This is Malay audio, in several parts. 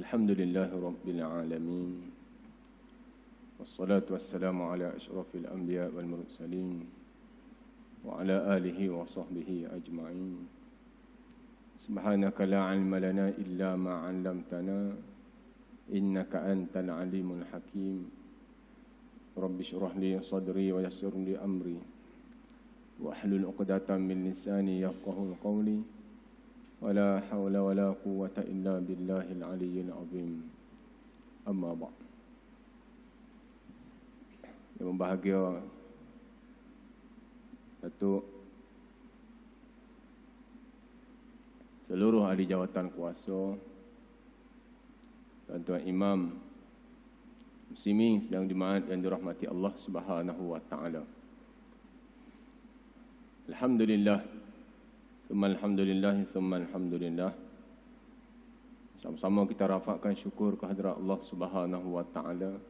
Alhamdulillahi Rabbil Alamin. Wassalatu wassalamu ala ashrafil anbiya wal mursalin wa ala alihi wa sahbihi ajma'in. Subhanaka la ilma lana illa ma 'allamtana innaka antal alimul hakim. Rabbi shrah li sadri wa yassir li amri wahlul 'uqdatam min lisani yafqahu qawli. Wala hawla wala quwwata illa billahil aliyyil azim. Amma ba'd. Yang berbahagia Datuk, seluruh ahli jawatan kuasa, tuan-tuan imam, muslimin sedang dimaafkan dan dirahmati Allah Subhanahu wa taala. Alhamdulillah. Alhamdulillah, alhamdulillah. Sama-sama kita rafakkan syukur kehadrat Allah Subhanahu wa taala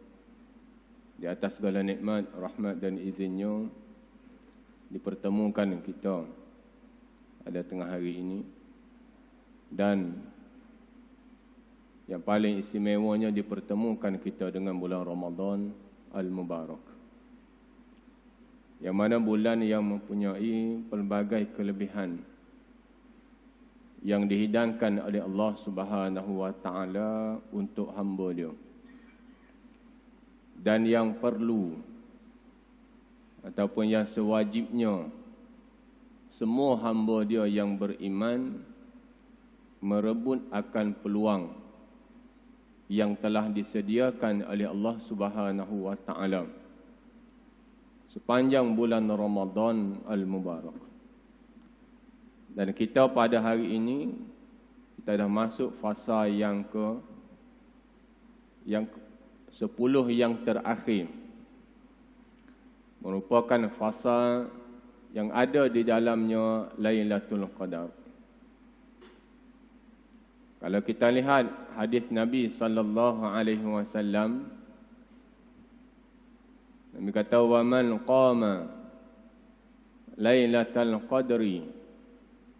di atas segala nikmat, rahmat dan izinnya dipertemukan kita pada tengah hari ini, dan yang paling istimewanya dipertemukan kita dengan bulan Ramadan Al-Mubarak, yang mana bulan yang mempunyai pelbagai kelebihan yang dihidangkan oleh Allah Subhanahu wa taala untuk hamba Dia, dan yang perlu ataupun yang sewajibnya semua hamba Dia yang beriman merebut akan peluang yang telah disediakan oleh Allah Subhanahu wa taala sepanjang bulan Ramadan Al-Mubarak. Dan kita pada hari ini kita dah masuk fasa yang 10 yang terakhir, merupakan fasa yang ada di dalamnya Lailatul Qadar. Kalau kita lihat hadis Nabi sallallahu alaihi wasallam, Nabi kata, "Wa man qama Lailatul Qadri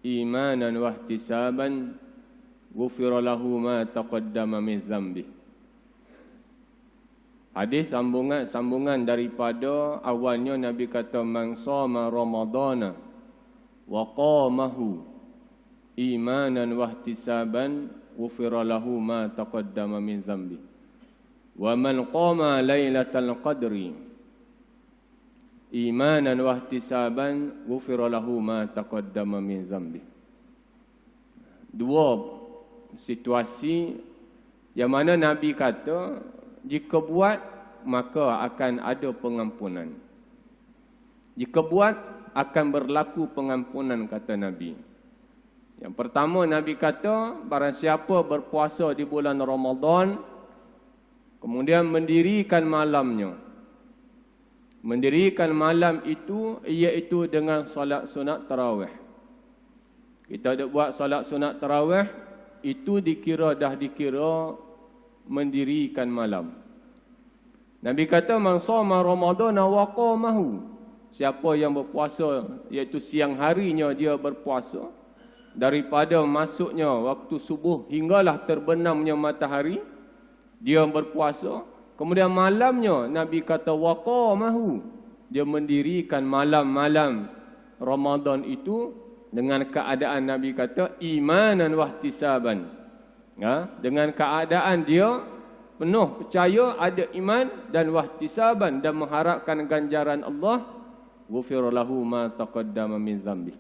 imanan wa ihtisaban ghufira lahu ma taqaddama min dhanbi." Hadis sambungan daripada awalnya Nabi kata, "Man shoma ramadhana wa qamahu imanan wa ihtisaban ghufira lahu ma taqaddama min dhanbi. Wa man qama lailatal qadri imanan wa ihtisaban ghufira lahu ma taqaddama min dhanbi." Dua situasi yang mana Nabi kata jika buat maka akan ada pengampunan. Jika buat akan berlaku pengampunan, kata Nabi. Yang pertama Nabi kata, barang siapa berpuasa di bulan Ramadan kemudian mendirikan malamnya. Mendirikan malam itu iaitu dengan solat sunat tarawih. Kita ada buat solat sunat tarawih, itu dah dikira mendirikan malam. Nabi kata, "Man shoma ramadhana wa qamahu." Siapa yang berpuasa, iaitu siang harinya dia berpuasa, daripada masuknya waktu subuh hinggalah terbenamnya matahari, dia berpuasa. Kemudian malamnya Nabi kata wa qamahu, dia mendirikan malam-malam Ramadan itu dengan keadaan Nabi kata imanan wa ihtisaban. Dengan keadaan dia penuh percaya, ada iman dan wahtisaban, dan mengharapkan ganjaran Allah, ghufira lahu ma taqaddama min dhanbi.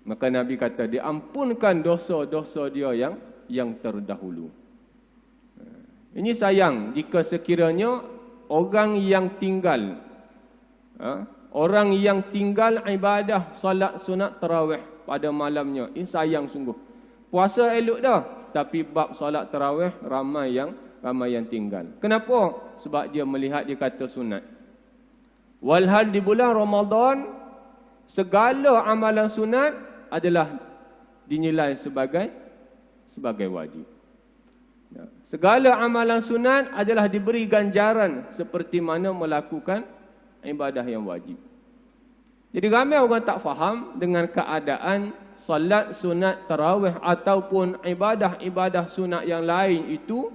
Maka Nabi kata diampunkan dosa-dosa dia yang terdahulu. Ini sayang jika sekiranya orang yang tinggal ibadah salat sunat tarawih pada malamnya. Ini sayang sungguh. Puasa elok dah, tapi bab salat tarawih ramai yang tinggal. Kenapa? Sebab dia melihat, dia kata sunat. Walhal di bulan Ramadan segala amalan sunat adalah dinilai sebagai wajib. Segala amalan sunat adalah diberi ganjaran seperti mana melakukan ibadah yang wajib. Jadi ramai orang tak faham dengan keadaan solat sunat tarawih ataupun ibadah-ibadah sunat yang lain itu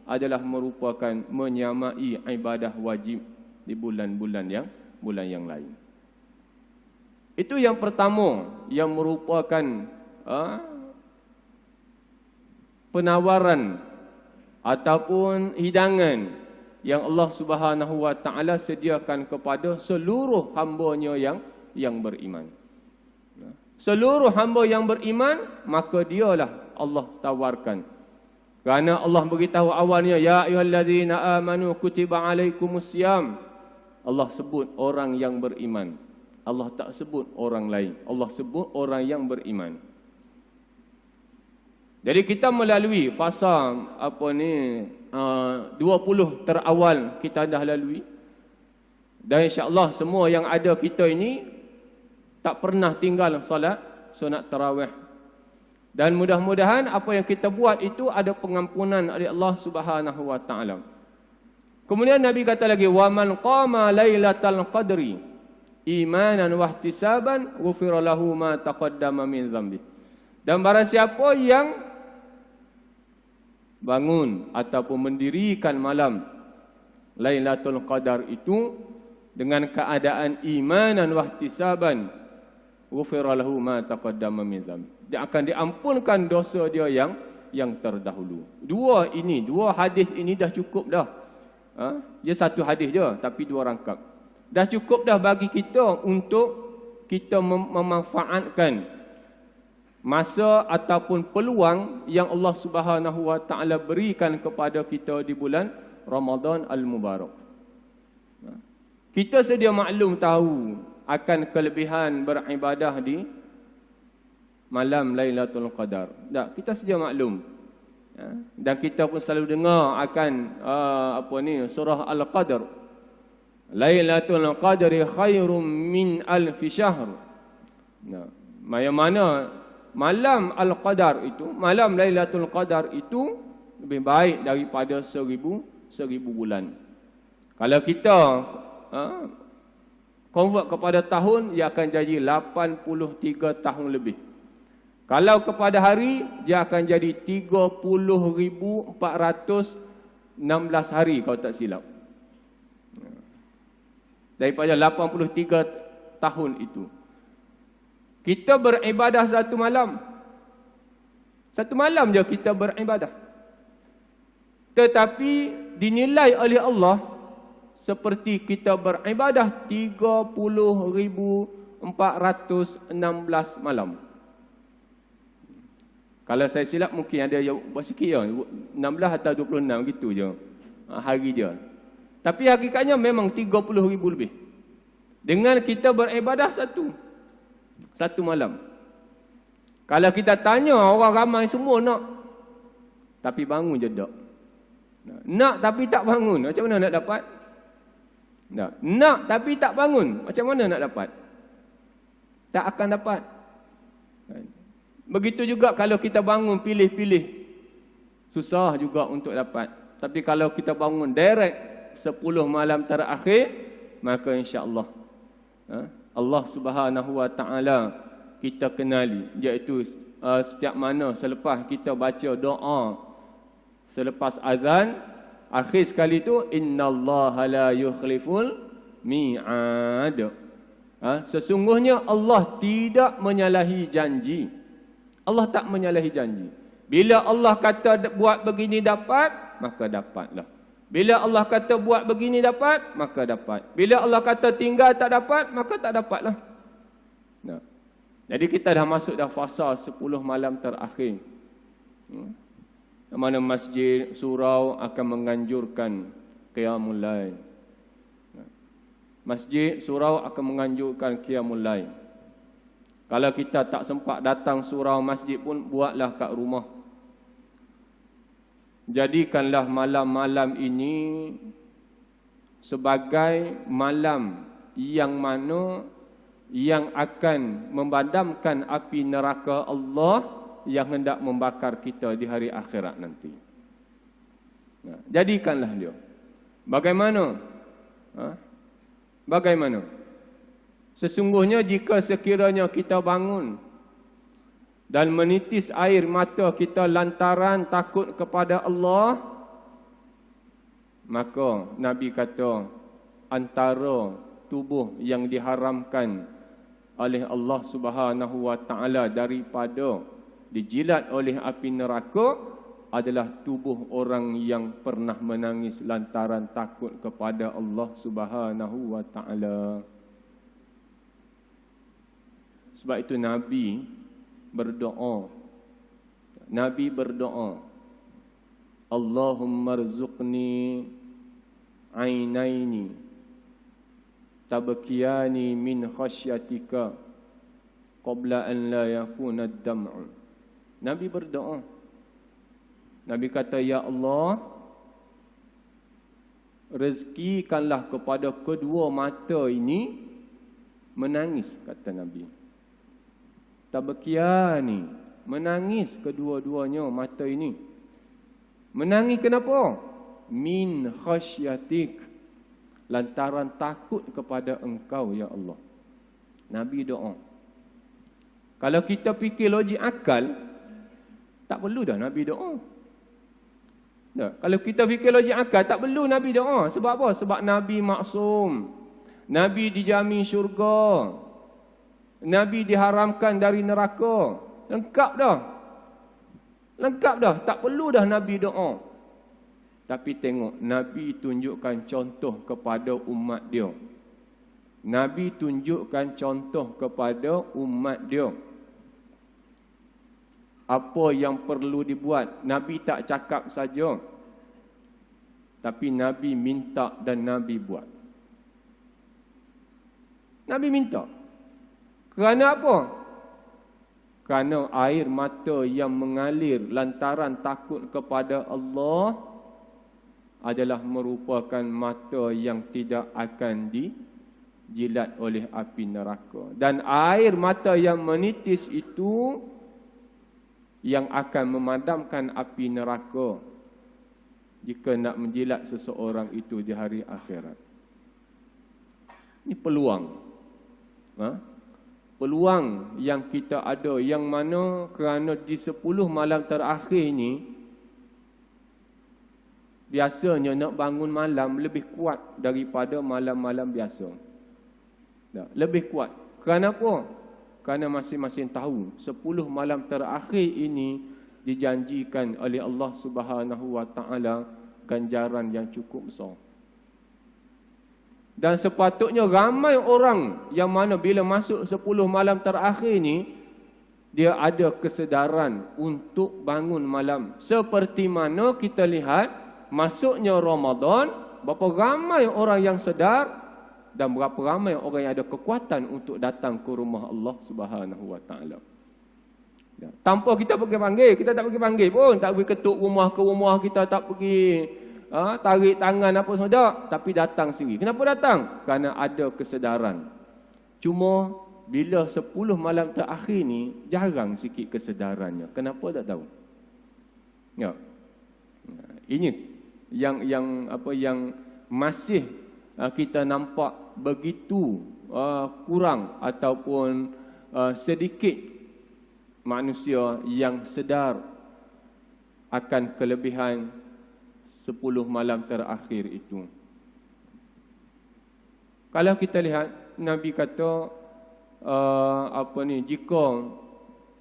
adalah merupakan menyamai ibadah wajib di bulan-bulan yang lain. Itu yang pertama yang merupakan penawaran ataupun hidangan yang Allah Subhanahu wa taala sediakan kepada seluruh hamba-Nya yang beriman. Seluruh hamba yang beriman, maka dialah Allah tawarkan. Kerana Allah beritahu awalnya, ya ayyuhallazina amanu kutiba alaikumusiyam. Allah sebut orang yang beriman. Allah tak sebut orang lain. Allah sebut orang yang beriman. Jadi kita melalui fasa 20 terawal kita dah lalui. Dan insya-Allah semua yang ada kita ini tak pernah tinggal solat sunat tarawih. Dan mudah-mudahan apa yang kita buat itu ada pengampunan dari Allah Subhanahu wa taala. Kemudian Nabi kata lagi, wa man qama lailatal qadri imanan wa ihtisaban ghufira lahu ma taqaddama min dhanbi. Dan barang siapa yang bangun ataupun mendirikan malam Lailatul Qadar itu dengan keadaan imanan wa ihtisaban, ghufira lahu ma taqaddama min dhanbi. Dia akan diampunkan dosa dia yang terdahulu. Dua hadis ini dah cukup dah. Dia satu hadis je tapi dua rangkap. Dah cukup dah bagi kita untuk kita memanfaatkan masa ataupun peluang yang Allah Subhanahu wa taala berikan kepada kita di bulan Ramadan Al-Mubarak. Kita sedia maklum tahu akan kelebihan beribadah di malam Lailatul Qadar. Tak, kita sedia maklum. Dan kita pun selalu dengar akan surah Al-Qadar. Lailatul Qadri khairum min alfi syahr. Yang mana malam Al-Qadar itu, malam Lailatul Qadar itu lebih baik daripada 1000 bulan. Kalau kita convert kepada tahun, dia akan jadi 83 tahun lebih. Kalau kepada hari, dia akan jadi 30.416 hari kalau tak silap. Daripada 83 tahun itu. Kita beribadah satu malam. Satu malam je kita beribadah. Tetapi dinilai oleh Allah seperti kita beribadah 30.416 malam. Kalau saya silap mungkin ada yang buat sikit je. 16 atau 26 gitu je. Hari dia. Tapi hakikatnya memang 30.000 lebih. Dengan kita beribadah satu malam. Kalau kita tanya orang ramai semua nak. Tapi bangun je tak. Nak tapi tak bangun. Macam mana nak dapat? Nak tapi tak bangun. Macam mana nak dapat? Tak akan dapat. Begitu juga kalau kita bangun pilih-pilih. Susah juga untuk dapat. Tapi kalau kita bangun direct 10 malam terakhir, maka insya-Allah Allah Subhanahu wa taala kita kenali, iaitu setiap mana selepas kita baca doa selepas azan, akhir sekali itu innallaha la yukhliful mi'ad. Sesungguhnya Allah tidak menyalahi janji. Allah tak menyalahi janji. Bila Allah kata buat begini dapat, maka dapatlah. Bila Allah kata buat begini dapat, maka dapat. Bila Allah kata tinggal tak dapat, maka tak dapatlah. Jadi kita dah masuk dah fasa 10 malam terakhir. Mana masjid, surau akan menganjurkan qiyamul lail. Masjid, surau akan menganjurkan qiyamul lail. Kalau kita tak sempat datang surau masjid pun, buatlah kat rumah. Jadikanlah malam-malam ini sebagai malam yang mana yang akan memadamkan api neraka Allah yang hendak membakar kita di hari akhirat nanti. Jadikanlah dia. Bagaimana? Bagaimana? Sesungguhnya jika sekiranya kita bangun dan menitis air mata kita lantaran takut kepada Allah, maka Nabi kata antara tubuh yang diharamkan oleh Allah Subhanahu wa taala daripada dijilat oleh api neraka adalah tubuh orang yang pernah menangis lantaran takut kepada Allah Subhanahu wa taala. Sebab itu Nabi berdoa. Allahumma rzuqni ainaini tabkiyani min khasyatika qabla an la yakuna ad-dam'u. Nabi berdoa. Nabi kata, ya Allah, rezekikanlah kepada kedua mata ini menangis, kata Nabi. Tabkiyani, menangis kedua-duanya mata ini. Menangis kenapa? Min khasyatik, lantaran takut kepada engkau ya Allah. Nabi doa. Kalau kita fikir logik akal, tak perlu dah Nabi doa. Nah, kalau kita fikir logik akal, tak perlu Nabi doa. Sebab apa? Sebab Nabi maksum. Nabi dijamin syurga. Nabi diharamkan dari neraka. Lengkap dah. Lengkap dah. Tak perlu dah Nabi doa. Tapi tengok, Nabi tunjukkan contoh kepada umat dia. Nabi tunjukkan contoh kepada umat dia. Apa yang perlu dibuat, Nabi tak cakap saja. Tapi Nabi minta dan Nabi buat. Nabi minta. Kerana apa? Kerana air mata yang mengalir lantaran takut kepada Allah adalah merupakan mata yang tidak akan dijilat oleh api neraka. Dan air mata yang menitis itu yang akan memadamkan api neraka jika nak menjilat seseorang itu di hari akhirat. Ini peluang. Peluang yang kita ada, yang mana kerana di 10 malam terakhir ini, biasanya nak bangun malam lebih kuat daripada malam-malam biasa. Lebih kuat. Kerana apa? Kerana masing-masing tahu 10 malam terakhir ini dijanjikan oleh Allah Subhanahu wa taala ganjaran yang cukup besar. Dan sepatutnya ramai orang yang mana bila masuk 10 malam terakhir ini, dia ada kesedaran untuk bangun malam. Seperti mana kita lihat masuknya Ramadan, berapa ramai orang yang sedar dan berapa ramai orang yang ada kekuatan untuk datang ke rumah Allah Subhanahu wa taala. Tanpa kita pergi panggil, kita tak pergi panggil pun, tak pergi ketuk rumah ke rumah, kita tak pergi tarik tangan apa semua, tapi datang sendiri. Kenapa datang? Kerana ada kesedaran. Cuma bila 10 malam terakhir ni jarang sikit kesedarannya. Kenapa tak tahu? Ya. Ini yang masih kita nampak begitu kurang ataupun sedikit manusia yang sedar akan kelebihan 10 malam terakhir itu. Kalau kita lihat, Nabi kata jika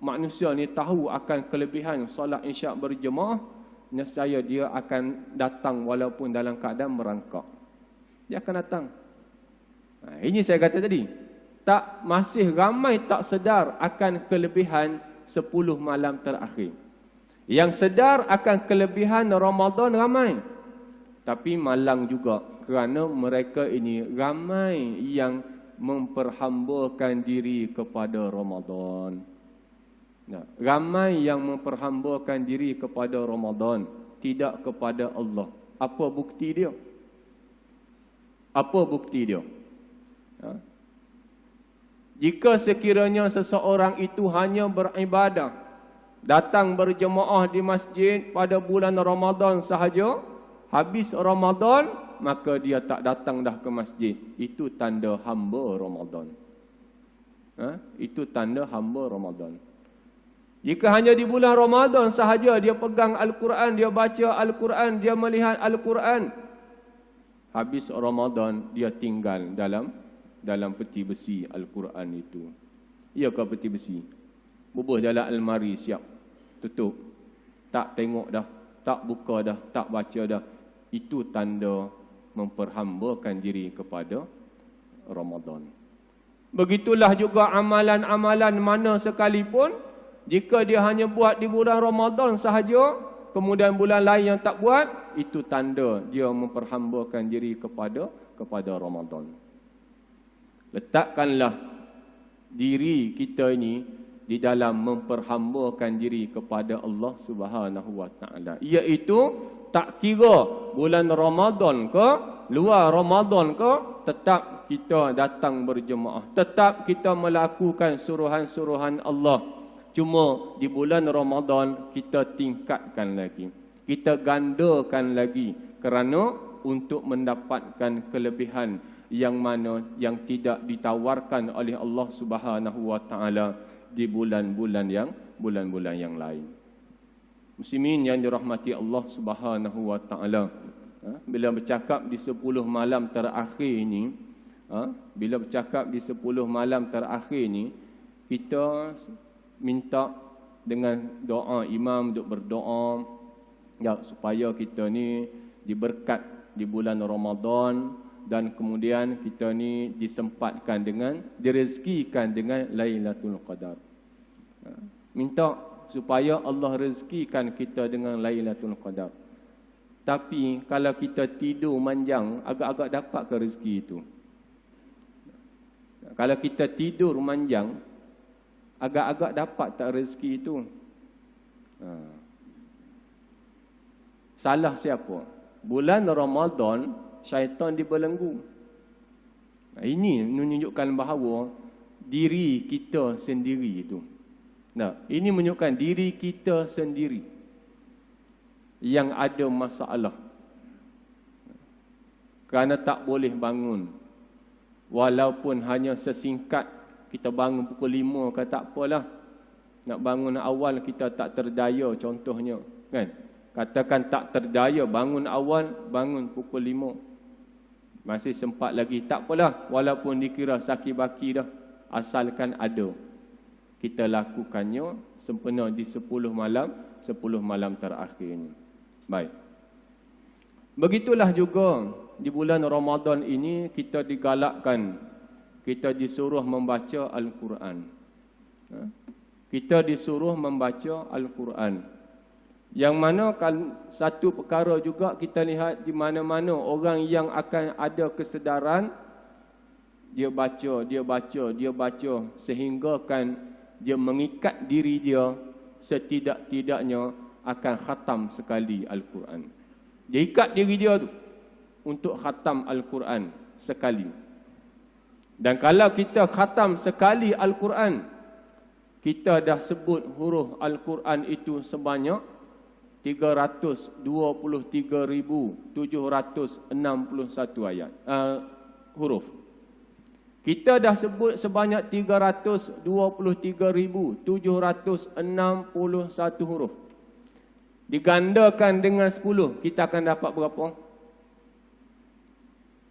manusia ni tahu akan kelebihan solat Isyak berjemaah, nescaya dia akan datang walaupun dalam keadaan merangkak. Dia akan datang. Ini saya kata tadi. Masih ramai tak sedar akan kelebihan 10 malam terakhir. Yang sedar akan kelebihan Ramadan ramai. Tapi malang juga kerana mereka ini ramai yang memperhambakan diri kepada Ramadan. Ramai yang memperhambakan diri kepada Ramadan, tidak kepada Allah. Apa bukti dia? Apa bukti dia? Jika sekiranya seseorang itu hanya beribadah, datang berjemaah di masjid pada bulan Ramadan sahaja, habis Ramadan, maka dia tak datang dah ke masjid. Itu tanda hamba Ramadan. Itu tanda hamba Ramadan. Jika hanya di bulan Ramadan sahaja dia pegang Al-Quran, dia baca Al-Quran, dia melihat Al-Quran, habis Ramadan dia tinggal dalam peti besi Al-Quran itu. Iakah peti besi? Bubuh dalam almari, siap, tutup. Tak tengok dah, tak buka dah, tak baca dah. Itu tanda memperhambakan diri kepada Ramadan. Begitulah juga amalan-amalan mana sekalipun, jika dia hanya buat di bulan Ramadan sahaja, kemudian bulan lain yang tak buat, itu tanda dia memperhambakan diri kepada Ramadan. Letakkanlah diri kita ini di dalam memperhambakan diri kepada Allah Subhanahu wa taala. Iaitu tak kira bulan Ramadan ke, luar Ramadan ke, tetap kita datang berjemaah, tetap kita melakukan suruhan-suruhan Allah. Cuma di bulan Ramadan kita tingkatkan lagi, kita gandakan lagi, kerana untuk mendapatkan kelebihan yang mana yang tidak ditawarkan oleh Allah Subhanahu wa taala di bulan-bulan yang lain. Muslimin yang dirahmati Allah Subhanahu wa taala, bila bercakap di 10 malam terakhir ini, kita minta dengan doa imam untuk berdoa supaya kita ni diberkat di bulan Ramadan, dan kemudian kita ni disempatkan direzekikan dengan Lailatul Qadar. Minta supaya Allah rezekikan kita dengan Lailatul Qadar. Tapi kalau kita tidur manjang, agak-agak dapat ke rezeki itu? Kalau kita tidur manjang, agak-agak dapat tak rezeki itu? Salah siapa? Bulan Ramadan syaitan dibelenggu. Ini menunjukkan bahawa diri kita sendiri itu. Ini menunjukkan diri kita sendiri yang ada masalah. Kerana tak boleh bangun. Walaupun hanya sesingkat, kita bangun pukul 5 ke tak apalah. Nak bangun awal kita tak terdaya contohnya, kan? Katakan tak terdaya bangun awal, bangun pukul 5. Masih sempat lagi, tak apalah, walaupun dikira sakit baki dah, asalkan ada. Kita lakukannya sempena di 10 malam terakhir ini. Baik. Begitulah juga di bulan Ramadan ini kita digalakkan, kita disuruh membaca Al-Quran. Kita disuruh membaca Al-Quran. Yang mana satu perkara juga kita lihat di mana-mana orang yang akan ada kesedaran, dia baca sehingga kan dia mengikat diri dia setidak-tidaknya akan khatam sekali Al-Quran. Dia ikat diri dia tu untuk khatam Al-Quran sekali. Dan kalau kita khatam sekali Al-Quran, kita dah sebut huruf Al-Quran itu sebanyak 323,761 ayat huruf. Kita dah sebut sebanyak 323,761 huruf. Digandakan dengan 10, kita akan dapat berapa?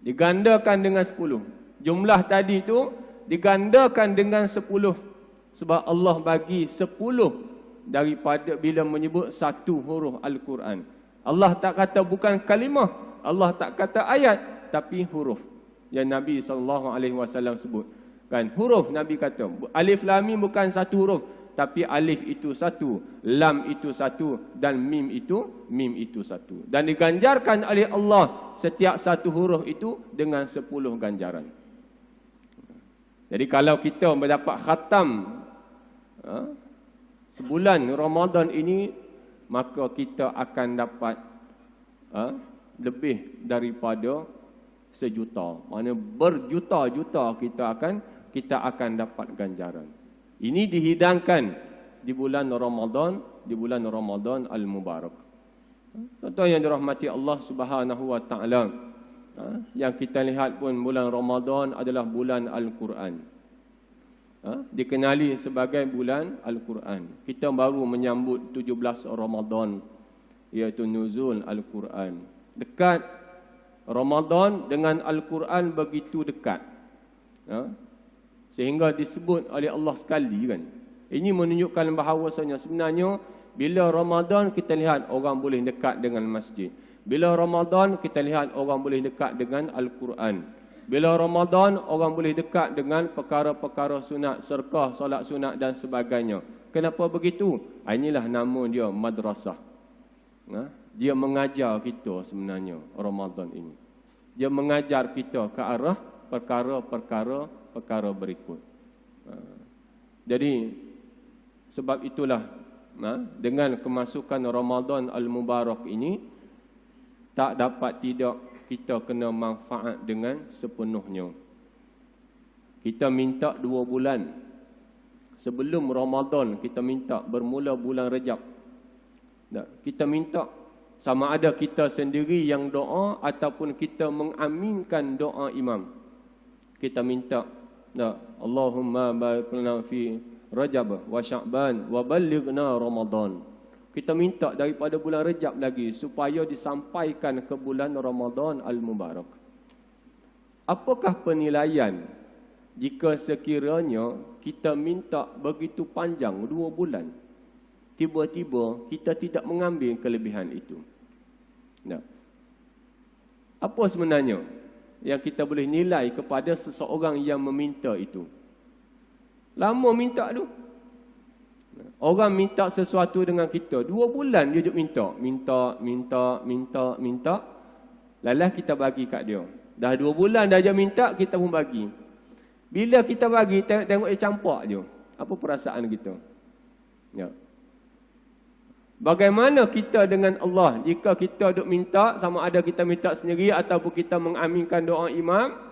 Digandakan dengan 10. Jumlah tadi tu digandakan dengan 10. Sebab Allah bagi 10 daripada bila menyebut satu huruf Al-Quran. Allah tak kata bukan kalimah, Allah tak kata ayat, tapi huruf yang Nabi SAW sebut. Kan huruf, Nabi kata alif lam mim bukan satu huruf, tapi alif itu satu, lam itu satu, dan mim itu satu. Dan diganjarkan oleh Allah setiap satu huruf itu dengan 10 ganjaran. Jadi kalau kita mendapat khatam sebulan Ramadan ini, maka kita akan dapat lebih daripada 1 juta. Maksudnya berjuta-juta kita akan dapat ganjaran. Ini dihidangkan di bulan Ramadan, Al-Mubarak. Tuan-tuan yang dirahmati Allah Subhanahu wa taala, yang kita lihat pun bulan Ramadan adalah bulan Al-Quran. dikenali sebagai bulan Al-Quran. Kita baru menyambut 17 Ramadan, iaitu nuzul Al-Quran. Dekat Ramadan dengan Al-Quran begitu dekat, sehingga disebut oleh Allah sekali kan. Ini menunjukkan bahawasanya sebenarnya bila Ramadan kita lihat orang boleh dekat dengan masjid. Bila Ramadan kita lihat orang boleh dekat dengan Al-Quran. Bila Ramadan orang boleh dekat dengan perkara-perkara sunat, sedekah, solat sunat dan sebagainya. Kenapa begitu? Inilah nama dia madrasah. Dia mengajar kita sebenarnya Ramadan ini. Dia mengajar kita ke arah perkara berikut. Jadi sebab itulah dengan kemasukan Ramadan Al-Mubarak ini tak dapat tidak kita kena manfaat dengan sepenuhnya. Kita minta 2 bulan sebelum Ramadan, kita minta bermula bulan Rejab. Kita minta sama ada kita sendiri yang doa ataupun kita mengaminkan doa imam. Kita minta, Allahumma barik lana fi Rajab wa Sya'ban wa ballighna Ramadan. Kita minta daripada bulan Rejab lagi supaya disampaikan ke bulan Ramadan Al-Mubarak. Apakah penilaian jika sekiranya kita minta begitu panjang 2 bulan, tiba-tiba kita tidak mengambil kelebihan itu? Apa sebenarnya yang kita boleh nilai kepada seseorang yang meminta itu? Lama minta tu. Orang minta sesuatu dengan kita 2 bulan dia duk minta. Lalah kita bagi kat dia. Dah 2 bulan dah dia minta, kita pun bagi. Bila kita bagi, tengok dia campak je. Apa perasaan kita? Bagaimana kita dengan Allah jika kita duk minta, sama ada kita minta sendiri ataupun kita mengaminkan doa imam?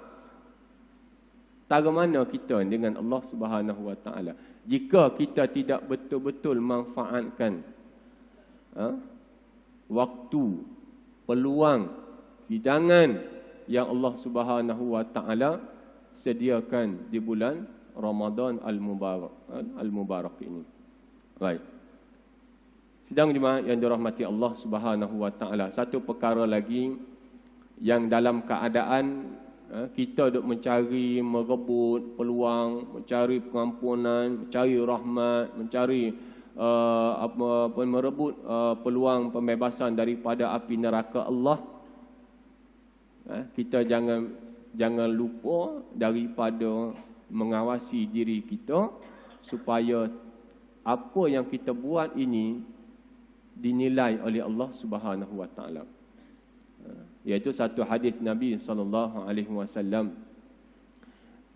Bagaimana kita dengan Allah Subhanahu Wa Taala jika kita tidak betul-betul manfaatkan waktu, peluang, hidangan yang Allah Subhanahu Wa Taala sediakan di bulan Ramadan Al-Mubarak ini. Baik. Sidang jemaah yang dirahmati Allah Subhanahu Wa Taala, satu perkara lagi yang dalam keadaan kita duk mencari, merebut peluang, mencari pengampunan, mencari rahmat, mencari merebut peluang pembebasan daripada api neraka Allah. Kita jangan lupa daripada mengawasi diri kita supaya apa yang kita buat ini dinilai oleh Allah Subhanahu Wa Taala. Iaitu satu hadis Nabi SAW.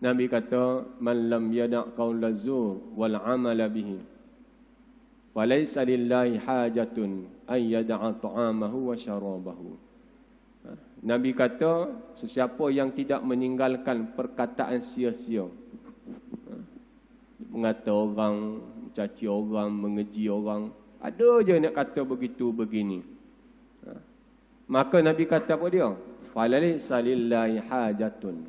Nabi kata, "Man lam yada' qaula zur wal 'amala bihi, falaysa lillahi hajatun an yada'a ta'amahu wa syarabahu." Nabi kata, sesiapa yang tidak meninggalkan perkataan sia-sia, mengata orang, mencaci orang, mengeji orang, ada je nak kata begitu begini, maka Nabi kata apa dia? Falaysa lillahi hajatun.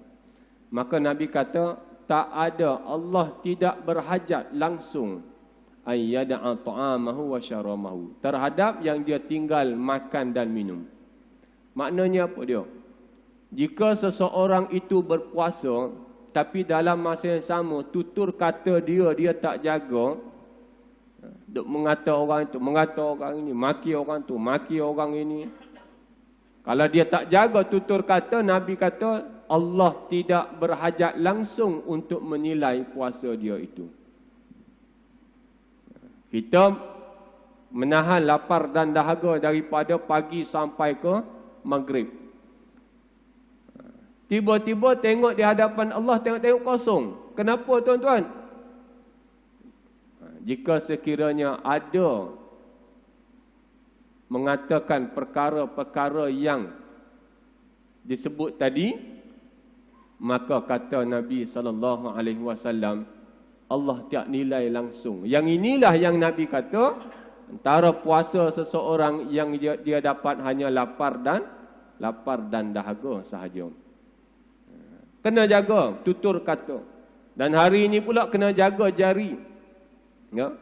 Maka Nabi kata, tak ada, Allah tidak berhajat langsung ayyada'a ta'amahu wa syaramahu, terhadap yang dia tinggal makan dan minum. Maknanya apa dia? Jika seseorang itu berpuasa tapi dalam masa yang sama tutur kata dia tak jaga, duk mengata orang itu, mengata orang ini, maki orang tu, maki orang ini. Kalau dia tak jaga tutur kata, Nabi kata Allah tidak berhajat langsung untuk menilai puasa dia itu. Kita menahan lapar dan dahaga daripada pagi sampai ke maghrib. Tiba-tiba tengok di hadapan Allah, tengok kosong. Kenapa tuan-tuan? Jika sekiranya ada mengatakan perkara-perkara yang disebut tadi, maka kata Nabi SAW, Allah tak nilai langsung. Yang inilah yang Nabi kata, antara puasa seseorang yang dia dapat hanya lapar dan dahaga sahaja. Kena jaga tutur kata. Dan hari ini pula kena jaga jari. Ya.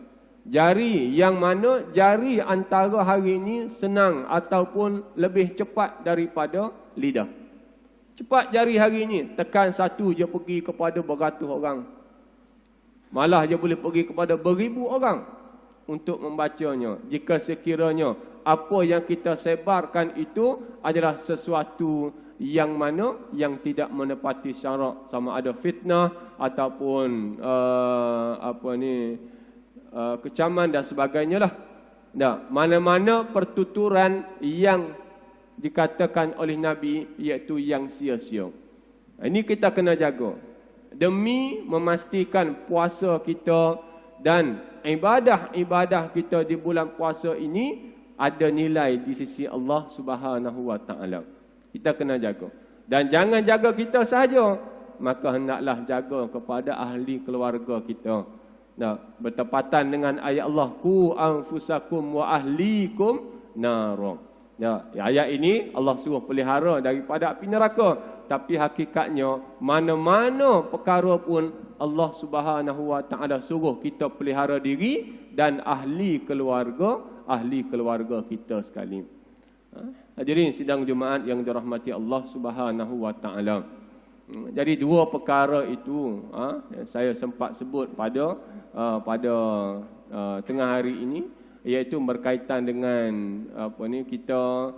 Jari yang mana jari antara hari ini senang ataupun lebih cepat daripada lidah. Cepat jari hari ini, tekan satu je pergi kepada beratus orang. Malah dia boleh pergi kepada beribu orang untuk membacanya. Jika sekiranya apa yang kita sebarkan itu adalah sesuatu yang mana yang tidak menepati syarak, sama ada fitnah ataupun kecaman dan sebagainya lah. Nah, mana-mana pertuturan yang dikatakan oleh Nabi iaitu yang sia-sia. Ini kita kena jaga demi memastikan puasa kita dan ibadah-ibadah kita di bulan puasa ini ada nilai di sisi Allah Subhanahu wa taala. Kita kena jaga. Dan jangan jaga kita sahaja, maka hendaklah jaga kepada ahli keluarga kita. Nah, bertepatan dengan ayat Allah, qu anfusakum wa ahlikum nar. Ya, ayat ini Allah suruh pelihara daripada api neraka. Tapi hakikatnya mana-mana perkara pun Allah Subhanahu wa taala suruh kita pelihara diri dan ahli keluarga kita sekali. Hadirin sidang Jumaat yang dirahmati Allah Subhanahu wa taala. Jadi dua perkara itu yang saya sempat sebut pada tengah hari ini, iaitu berkaitan dengan kita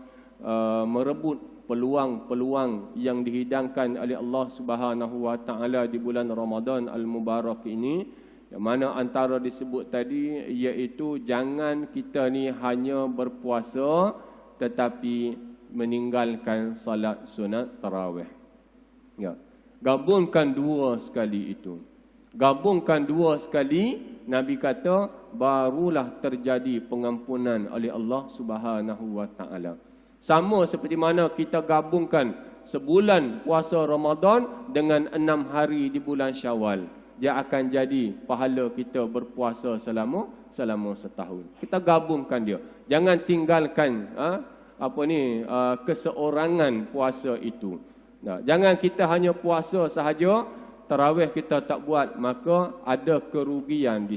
merebut peluang-peluang yang dihidangkan oleh Allah Subhanahu wa taala di bulan Ramadan al-Mubarak ini, yang mana antara disebut tadi iaitu jangan kita ni hanya berpuasa tetapi meninggalkan salat sunat tarawih. Ya. Gabungkan dua sekali itu. Gabungkan dua sekali, Nabi kata barulah terjadi pengampunan oleh Allah Subhanahu wa taala. Sama seperti mana kita gabungkan sebulan puasa Ramadan dengan 6 hari di bulan Syawal. Dia akan jadi pahala kita berpuasa selama setahun. Kita gabungkan dia. Jangan tinggalkan keseorangan puasa itu. Nah, jangan kita hanya puasa sahaja, tarawih kita tak buat, maka ada kerugian di